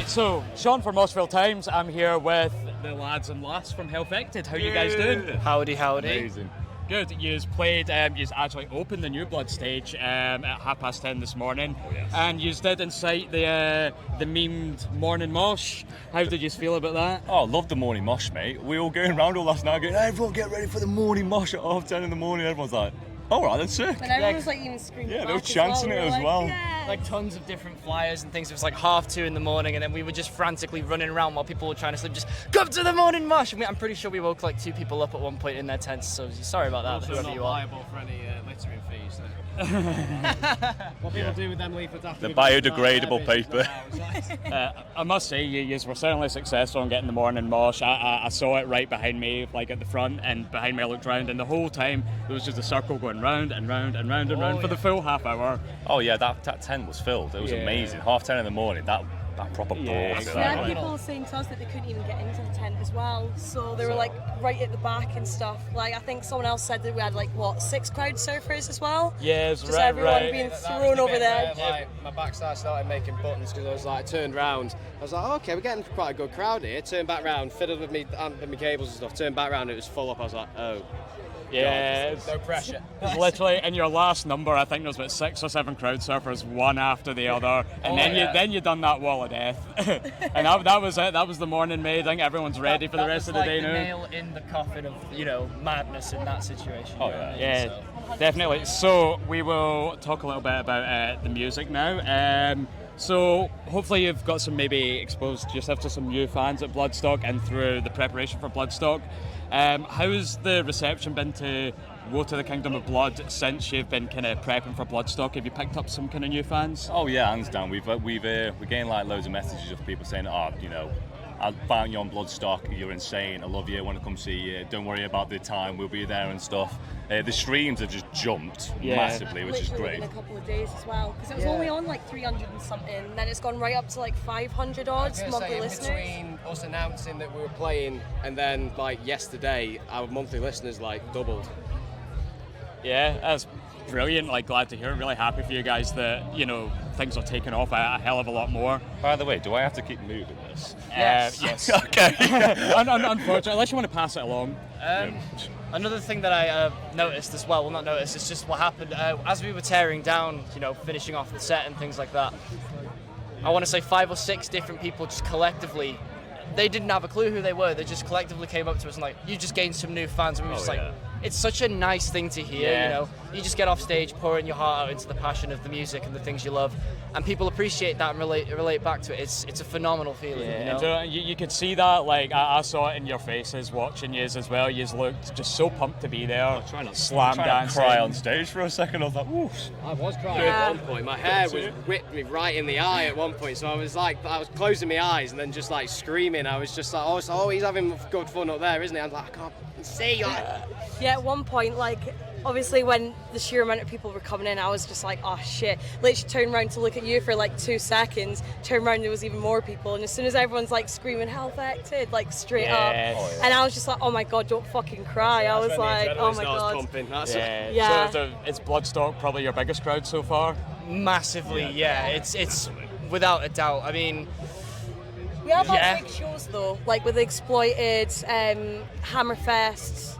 So, Sean from Moshville Times, I'm here with the lads and lass from Hellfekted. How you guys doing? Howdy. Amazing. Good. You've played, you've actually opened the New Blood stage at 10:30 this morning. Oh, yes. And you did incite the memed morning mosh. How did you feel about that? Oh, I love the morning mosh, mate. We all going around all last night going, everyone get ready for the morning mosh at 10:30 in the morning. Everyone's like, all right, that's sick. And everyone was like even screaming. Yeah, they were chanting it as well. Yeah. Like tons of different flyers and things. It was like 2:30 in the morning, and then we were just frantically running around while people were trying to sleep. Just come to the morning mosh. I'm pretty sure we woke like 2 people up at one point in their tents. So sorry about that. Also Whoever not you are. liable for any littering fees. What people do with them leaflets after The biodegradable paper. I must say, you were certainly successful in getting the morning mosh. I saw it right behind me, like at the front, and behind me I looked round, and the whole time there was just a circle going round and round and round and round for the full half hour. Oh yeah, that tent was filled. It was amazing. 10:30 in the morning, that proper ball. We had people saying to us that they couldn't even get into the tent as well, so they were like right at the back and stuff. Like I think someone else said that we had like 6 crowd surfers as well. Yes, just everyone being thrown over there. Like, my backside started making buttons because I was like turned round. I was like, oh, okay, we're getting quite a good crowd here. Turned back round, fiddled with me cables and stuff. Turned back round, it was full up. I was like, oh. Yeah, No pressure. It's literally in your last number. I think there was about 6 or 7 crowd surfers, one after the other, and then you done that wall of death, and that was it. That was the morning made. I think everyone's ready for the rest of the day now. now. Nail in the coffin of madness in that situation. Oh yeah. Yeah, definitely. So we will talk a little bit about the music now. So hopefully you've got some maybe exposed yourself to some new fans at Bloodstock and through the preparation for Bloodstock. How's the reception been to Woe to the Kingdom of Blood since you've been kind of prepping for Bloodstock? Have you picked up some kind of new fans? Oh yeah, hands down. We're getting like loads of messages of people saying, I found you on Bloodstock, you're insane, I love you, I want to come see you, don't worry about the time, we'll be there and stuff. The streams have just jumped massively, which is great. In a couple of days as well, because it was only on like 300 and something, and then it's gone right up to like 500 odd monthly listeners. Between us announcing that we were playing and then like yesterday, our monthly listeners like doubled. Yeah, that's brilliant. Like, glad to hear. Really happy for you guys that things are taking off a hell of a lot more. By the way, do I have to keep moving this? Yes. Okay. Unfortunately, unless you want to pass it along. Another thing that I noticed as well, not noticed, it's just what happened as we were tearing down, finishing off the set and things like that. I want to say 5 or 6 different people just collectively, they didn't have a clue who they were. They just collectively came up to us and like, you just gained some new fans. And we were just like, it's such a nice thing to hear, You just get off stage, pouring your heart out into the passion of the music and the things you love, and people appreciate that and relate back to it. It's a phenomenal feeling. You could see that. Like I saw it in your faces watching you as well. You looked just so pumped to be there. Trying to slam dancing. Cry on stage for a second. I was like, ooh. I was crying at one point. My hair was whipped me right in the eye at one point. So I was closing my eyes and then just like screaming. I was just like, oh, he's having good fun up there, isn't he? I'm like, I can't see. Yeah, at one point, like, obviously when the sheer amount of people were coming in, I was just like, oh shit. Literally turned around to look at you for like 2 seconds, turned around, there was even more people, and as soon as everyone's like screaming Hellfekted, like straight up, and I was just like, oh my god, don't fucking cry. I was like, oh my god. Pumping. So it's Bloodstock probably your biggest crowd so far? Massively, it's without a doubt. I mean, we have had big shows though, like with Exploited, Hammerfest,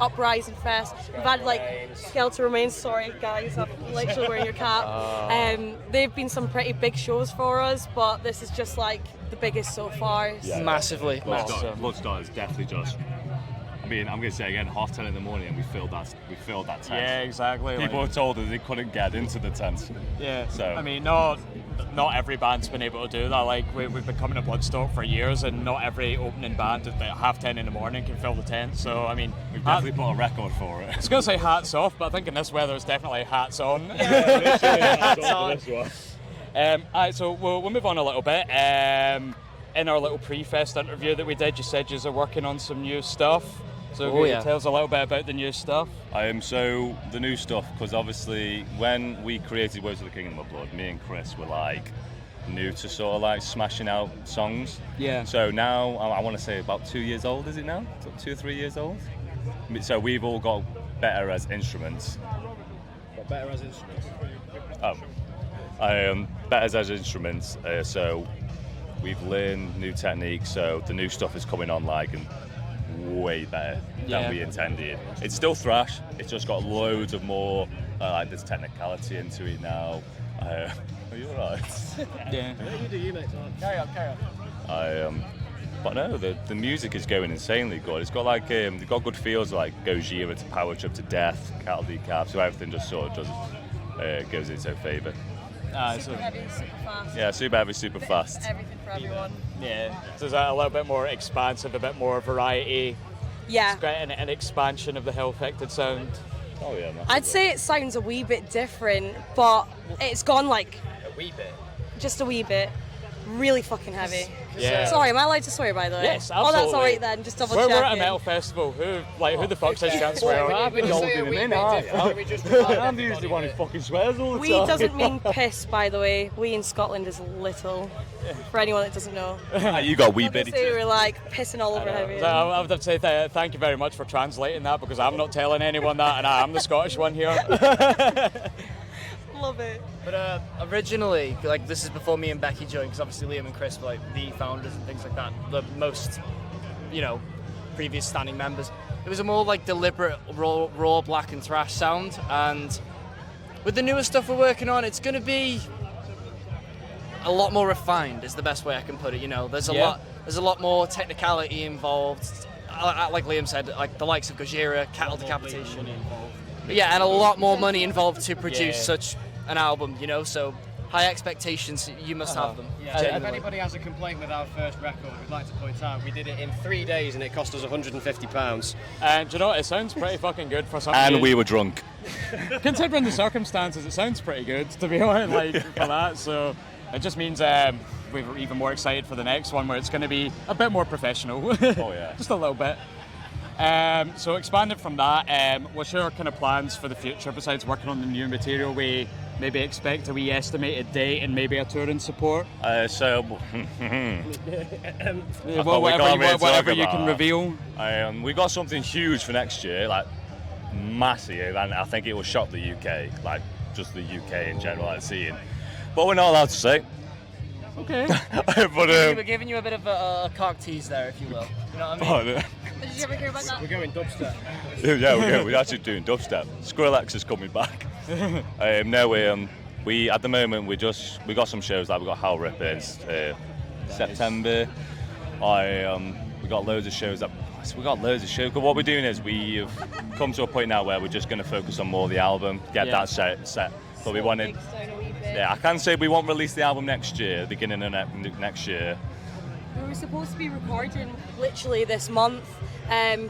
Uprising Fest. We've had like Skelter Remains. Sorry guys, I'm literally wearing your cap. They've been some pretty big shows for us, but this is just like the biggest so far. Massively. Bloodstock is definitely just. I mean, I'm going to say again, 10:30 in the morning, and we filled that tent. Yeah, exactly. People were told that they couldn't get into the tent. Yeah. So I mean, not every band's been able to do that. Like we've been coming to Bloodstock for years, and not every opening band at 10:30 in the morning can fill the tent. So I mean, we've definitely put a record for it. I was going to say hats off, but I think in this weather it's definitely hats on. Hats on. Alright, so we'll move on a little bit. In our little pre-fest interview that we did, you said you were working on some new stuff. So can you tell us a little bit about the new stuff? So the new stuff, because obviously when we created Woe to the Kingdom of Blood, me and Chris were like new to sort of like smashing out songs. Yeah. So now I want to say about 2 years old, is it now? 2 or 3 years old? So we've all got better as instruments. Got better as instruments? Better as instruments. So we've learned new techniques, so the new stuff is coming on like and way better than we intended. It's still thrash. It's just got loads of more like there's technicality into it now. Are you alright? Yeah. You do you, mate. Carry on. But no, the music is going insanely good. It's got like they've got good feels like Gojira to Power Trip to Death, Cattle Decap, so everything just sort of does goes in its own favour. Super heavy, super fast. Yeah, super heavy, super fast. Everything for everyone. Yeah. So is that a little bit more expansive, a bit more variety? Yeah. It's got an expansion of the Hellfekted sound. Oh yeah, massively. I'd say it sounds a wee bit different, but it's gone like A wee bit. just a wee bit. Really fucking heavy. Yeah. Sorry, am I allowed to swear, by the way? Yes, Oh, that's absolutely. alright then, just double We're checking. at a metal festival. Who the fuck says you can't swear? I've been holding him in, I'm usually the one who fucking swears all the We time. doesn't mean piss, by the way. We in Scotland is little. For anyone that doesn't know. You got wee I'm gonna bitty. say we're like pissing all over heavy. So I would have to say thank you very much for translating that, because I'm not telling anyone that, and I'm the Scottish one here. Love it. But originally, like this is before me and Becky joined, because obviously Liam and Chris were like the founders and things like that, the most, previous standing members. It was a more like deliberate, raw black and thrash sound, and with the newer stuff we're working on, it's going to be a lot more refined. Is the best way I can put it. There's a lot more technicality involved. Like Liam said, like the likes of Gojira, Cattle Decapitation. Yeah, and a lot more money involved to produce such an album, so high expectations, you must have them. Yeah, if anybody has a complaint with our first record, we'd like to point out we did it in 3 days and it cost us £150. And do you know what? It sounds pretty fucking good for something. And we were drunk. Considering the circumstances, it sounds pretty good, to be honest, for that. So it just means we're even more excited for the next one, where it's going to be a bit more professional. Oh yeah. Just a little bit. So expanded from that, what's your kind of plans for the future besides working on the new material? We maybe expect a wee estimated date and maybe a tour and support? Whatever you can reveal. We got something huge for next year, like massive, and I think it will shock the UK, like just the UK in general, I'd seen. But we're not allowed to say. Okay. But We're giving you a bit of a cock tease there, if you will. You know what I mean? Did you ever hear about that? We're going dubstep. Yeah, we're actually doing dubstep. Skrillex is coming back. We at the moment we got some shows, like we got Hell Rippers, September. We got loads of shows. But what we're doing is we've come to a point now where we're just going to focus on more of the album, get that set. But we wanted. Yeah, I can say we won't release the album next year, beginning of next year. We were supposed to be recording literally this month,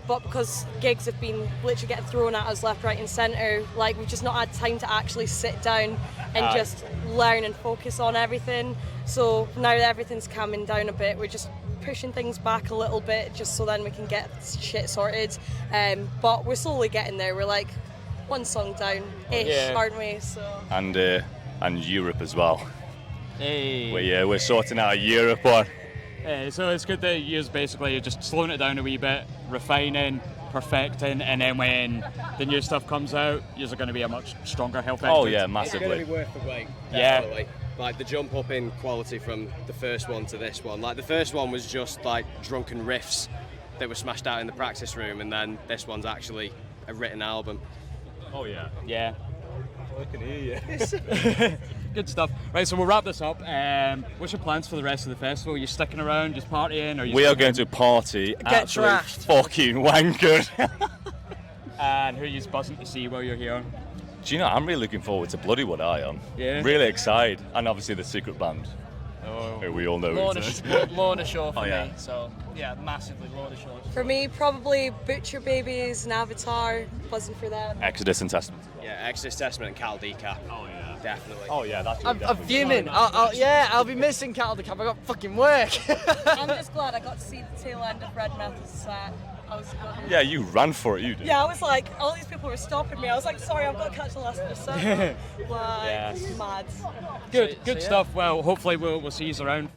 but because gigs have been literally getting thrown at us left, right and centre, like we've just not had time to actually sit down and just learn and focus on everything. So now that everything's calming down a bit, we're just pushing things back a little bit just so then we can get shit sorted. But we're slowly getting there. We're like one song down-ish, aren't we? So. And Europe as well. Hey. We're sorting out a Europe one. So it's good that you're just slowing it down a wee bit, refining, perfecting, and then when the new stuff comes out, you're going to be a much stronger Hellfekted. Oh yeah, It's massively. going to be worth the wait. Yeah. Definitely. Like the jump up in quality from the first one to this one. Like the first one was just like drunken riffs that were smashed out in the practice room, and then this one's actually a written album. Oh yeah. Yeah. I can hear you. Good stuff. Right, so we'll wrap this up. What's your plans for the rest of the festival? Are you sticking around, just partying? Or We are going to party, absolute trashed. fucking wankered. And who are you buzzing to see while you're here? Do you know, I'm really looking forward to Bloody What I Am. Yeah. Really excited. And obviously the secret band. Oh. Who we all know Lorna Shore for yeah. me. So yeah, massively Lorna Shore. For me, probably Butcher Babies and Avatar, buzzing for them. Exodus and Testament. Yeah, Exodus, Testament, and Cattle Decap. Oh yeah. Definitely. Oh yeah, that's I'm fuming. I'll be missing Cattle Decap. I got fucking work. I'm just glad I got to see the tail end of Red Metal's set. I was good. Yeah, you ran for it, you did. Yeah, I was like, all these people were stopping me. I was like, sorry, I've got to catch the last of the set. Like, Yes. mad. Good So, yeah. stuff. Well, hopefully we'll see you around.